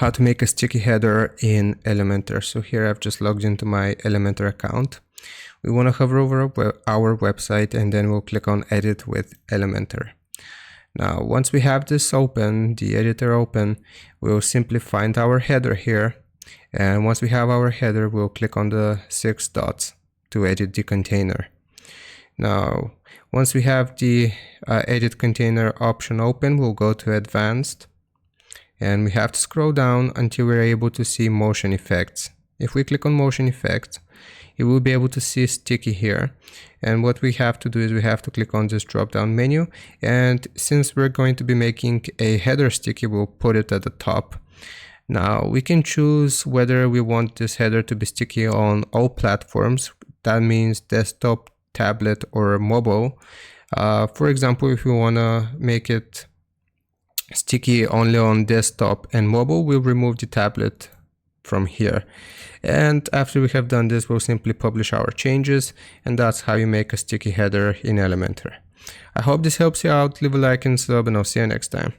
how to make a sticky header in Elementor. So here I've just logged into my Elementor account. We want to hover over our website and then we'll click on Edit with Elementor. Now, once we have this open, the editor open, we'll simply find our header here. And once we have our header, we'll click on the 6 dots to edit the container. Now, once we have the edit container option open, we'll go to advanced and we have to scroll down until we're able to see motion effects. If we click on motion effects, you will be able to see sticky here. And what we have to do is we have to click on this drop down menu. And since we're going to be making a header sticky, we'll put it at the top. Now we can choose whether we want this header to be sticky on all platforms. That means desktop, tablet, or mobile. For example, if we want to make it sticky only on desktop and mobile, we'll remove the tablet from here. And after we have done this, we'll simply publish our changes, and that's how you make a sticky header in Elementor. I hope this helps you out. Leave a like and sub, and I'll see you next time.